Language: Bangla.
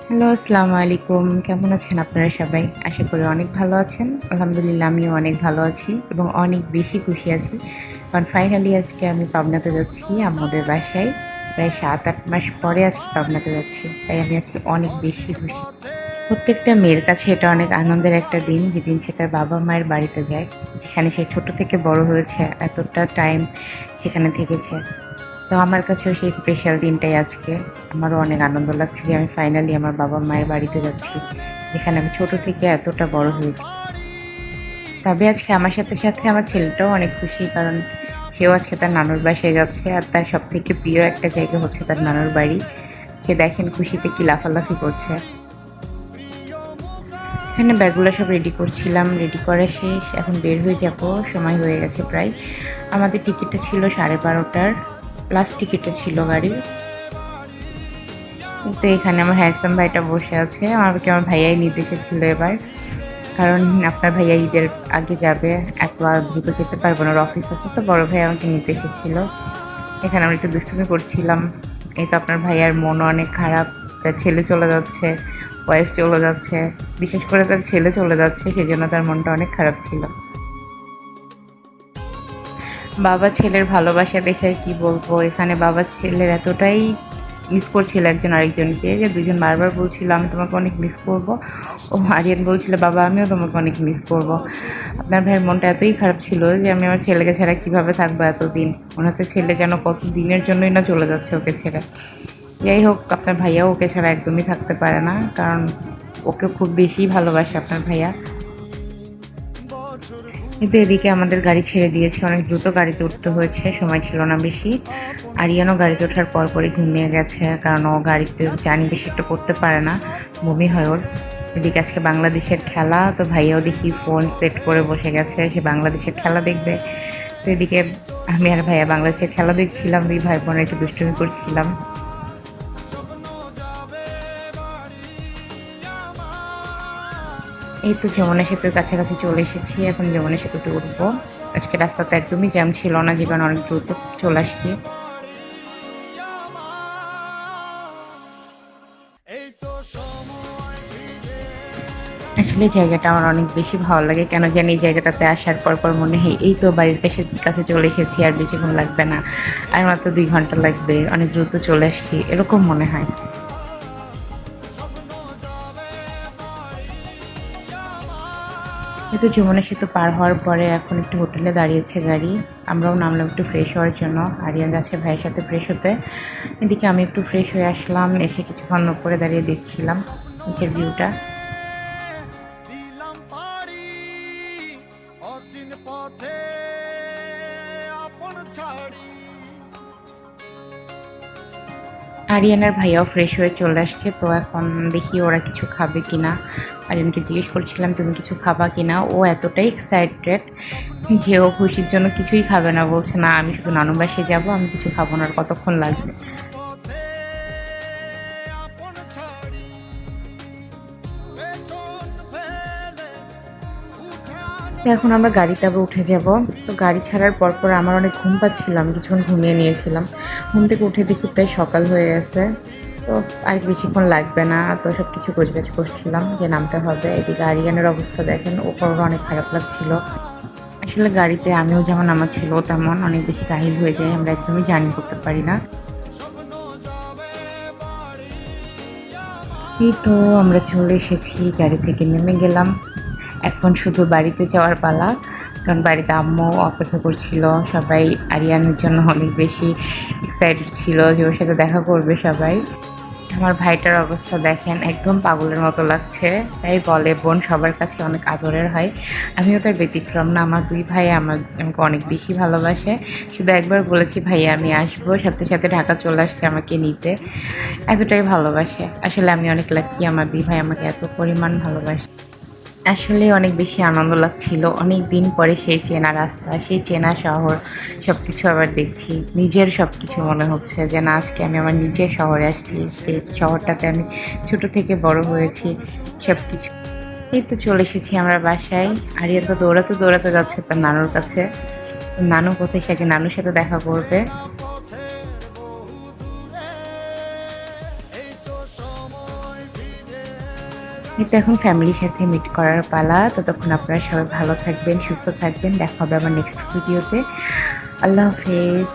হ্যালো, আসসালামু আলাইকুম। কেমন আছেন আপনারা সবাই? আশা করি অনেক ভালো আছেন। আলহামদুলিল্লাহ আমিও অনেক ভালো আছি এবং অনেক বেশি খুশি আছি। কারণ ফাইনালি আজকে আমি পাবনাতে যাচ্ছি আম্মুদের বাসায়। প্রায় ৭-৮ মাস পরে আজকে পাবনাতে যাচ্ছি। তাই আমি আজকে অনেক বেশি খুশি। প্রত্যেকটা মেয়ের কাছে এটা অনেক আনন্দের একটা দিন, যেদিন সে তার বাবা-মায়ের বাড়িতে যায়। যেখানে সে ছোট থেকে বড় হয়েছে, এতটা টাইম সেখানে থেকেছে। তো আমার কাছেও সেই স্পেশাল দিনটাই আজকে। আমারও অনেক আনন্দ লাগছে যে আমি ফাইনালি আমার বাবা-মায়ের বাড়িতে যাচ্ছি, যেখানে আমি ছোট থেকে এতটা বড় হয়েছি। তবে আজকে আমার সাথে, সাথে আমার ছেলেটাও অনেক খুশি, কারণ সেও আজকে তার নানুর বাসায় যাচ্ছে আর তার সবথেকে প্রিয় একটা জায়গা হচ্ছে তার নানুর বাড়ি। সে দেখেন খুশিতে কি লাফালাফি করছে। এখানে ব্যাগগুলো সব রেডি করছিলাম, রেডি করা শেষ। এখন বের হয়ে যাব, সময় হয়ে গেছে প্রায়। আমাদের টিকিটটা ছিল 12:30টার, লাস্ট টিকিটটা ছিল গাড়ির। তো এখানে আমার হ্যান্ডসাম ভাইটা বসে আছে, আমাকে আমার ভাইয়াই নিতে এসেছিল এবার। কারণ আপনার ভাইয়া ঈদের আগে যাবে, এত আর দ্রুত যেতে পারবো না, ওর অফিস আছে। তো বড় ভাই আমাকে নিতে এসেছিল। এখানে আমরা একটু দুষ্টুমি করছিলাম। এই তো আপনার ভাইয়ার মনও অনেক খারাপ, তার ছেলে চলে যাচ্ছে, ওয়াইফ চলে যাচ্ছে, বিশেষ করে তার ছেলে চলে যাচ্ছে, সেজন্য তার মনটা অনেক খারাপ ছিল। বাবা ছেলের ভালোবাসা দেখে আর কি বলবো, এখানে বাবা ছেলের এতটাই মিস করছিল একজন আরেকজনকে, যে দুজন বারবার বলছিল আমি তোমাকে অনেক মিস করব। ও আরিয়ান বলছিল বাবা আমিও তোমাকে অনেক মিস করব। আপনার ভাইয়ের মনটা এতই খারাপ ছিল যে আমি আমার ছেলেকে ছাড়া কীভাবে থাকবো এতদিন, মনে হচ্ছে ছেলে যেন কত দিনের জন্যই না চলে যাচ্ছে ওকে ছেড়ে। যাই হোক, আপনার ভাইয়াও ওকে ছাড়া একদমই থাকতে পারে না, কারণ ওকে খুব বেশি ভালোবাসে আপনার ভাইয়া। কিন্তু এদিকে আমাদের গাড়ি ছেড়ে দিয়েছে, অনেক দ্রুত গাড়িতে উঠতে হয়েছে, সময় ছিল না বেশি। আরিয়ানও গাড়িতে ওঠার পরপরই ঘুমিয়ে গেছে, কারণ ও গাড়িতে জার্নি বেশি একটা করতে পারে না, বমি হয় ওর। এদিকে আজকে বাংলাদেশের খেলা, তো ভাইয়াও দেখি ফোন সেট করে বসে গেছে, সে বাংলাদেশের খেলা দেখবে। তো এদিকে আমি আর ভাইয়া বাংলাদেশের খেলা দেখছিলাম, দুই ভাই বোন একটু দুষ্টুমি করছিলাম। এই তো যমুনা সেতুর কাছাকাছি চলে এসেছি, এখন যমুনা সেতুতে উঠবো। আজকে রাস্তাতে একদমই জ্যাম ছিল না, যে কারণে অনেক দ্রুত চলে আসছি। আসলে জায়গাটা আমার অনেক বেশি ভালো লাগে, কেন জানি এই জায়গাটাতে আসার পর পর মনে হয় এই তো বাড়ির কাছে চলে এসেছি, আর বেশিক্ষণ লাগবে না, আর মাত্র 2 ঘন্টা লাগবে, অনেক দ্রুত চলে আসছি, এরকম মনে হয়। এই তো যমুনা সেতু পার হওয়ার পরে এখন একটু হোটেলে দাঁড়িয়েছে গাড়ি, আমরাও নামলাম একটু ফ্রেশ হওয়ার জন্য। আরিয়ান যাচ্ছে ভাইয়ের সাথে ফ্রেশ হতে, এদিকে আমি একটু ফ্রেশ হয়ে আসলাম, এসে কিছুক্ষণ উপরে দাঁড়িয়ে দেখছিলাম নিচের ভিউটা। আরিয়ানার ভাইয়াও ফ্রেশ হয়ে চলে আসছে, তো এখন দেখি ওরা কিছু খাবে কিনা। আরিয়ানকে জিজ্ঞেস করছিলাম তুমি কিছু খাবা কিনা, ও এতটাই এক্সাইটেড যে ও খুশির জন্য কিছুই খাবে না, বলছে না আমি শুধু নানু বাসায় যাবো, আমি কিছু খাবো না, আর কতক্ষণ লাগবে। তো এখন আমরা গাড়িতে আবার উঠে যাব। তো গাড়ি ছাড়ার পর আমার অনেক ঘুম পাচ্ছিল, আমি কিছুক্ষণ ঘুমিয়ে নিয়েছিলাম। ঘুম থেকে উঠে দেখি প্রায় সকাল হয়ে গেছে। তো আর বেশিক্ষণ লাগবে না, তো সব কিছু গোছগাছ করছিলাম যে নামতে হবে। এদিকে আরিয়ানের অবস্থা দেখেন, ওপর অনেক খারাপ লাগছিল। আসলে গাড়িতে আমিও যেমন আমার ছিল তেমন অনেক বেশি কাহিল হয়ে যায়, আমরা একদমই জার্নি করতে পারি না। এই তো আমরা চলে এসেছি, গাড়ি থেকে নেমে গেলাম। এখন শুধু বাড়িতে যাওয়ার পালা, কারণ বাড়িতে আম্মু অপেক্ষা করছিল। সবাই আরিয়ানের জন্য অনেক বেশি এক্সাইটেড ছিল যে ওর সাথে দেখা করবে সবাই। আমার ভাইটার অবস্থা দেখেন, একদম পাগলের মতো লাগছে। তাই বলে বোন সবার কাছে অনেক আদরের হয়, আমিও তার ব্যতিক্রম না। আমার দুই ভাই আমাকে অনেক বেশি ভালোবাসে। শুধু একবার বলেছি ভাইয়া আমি আসবো, সাথে সাথে ঢাকা চলে আসছে আমাকে নিতে, এতটাই ভালোবাসে। আসলে আমি অনেক লাকি, আমার দুই ভাই আমাকে এত পরিমাণ ভালোবাসে। আসলে অনেক বেশি আনন্দ লাগছিল, অনেক দিন পরে সেই চেনা রাস্তা, সেই চেনা শহর, সব কিছু আবার দেখছি। নিজের সব কিছু মনে হচ্ছে যে না, আজকে আমি আমার নিজের শহরে আসছি, যে শহরটাতে আমি ছোট থেকে বড় হয়েছি, সব কিছু। এই তো চলে এসেছি আমরা বাসায়। আরিয়া তো দৌড়াতে দৌড়াতে যাচ্ছে তার নানুর কাছে। নানু কোথায়, সেকে নানুর সাথে দেখা করবে। কিন্তু এখন ফ্যামিলির সাথে মিট করার পালা। ততক্ষণ আপনারা সবাই ভালো থাকবেন, সুস্থ থাকবেন। দেখা হবে আমার নেক্সট ভিডিওতে। আল্লাহ হাফেজ।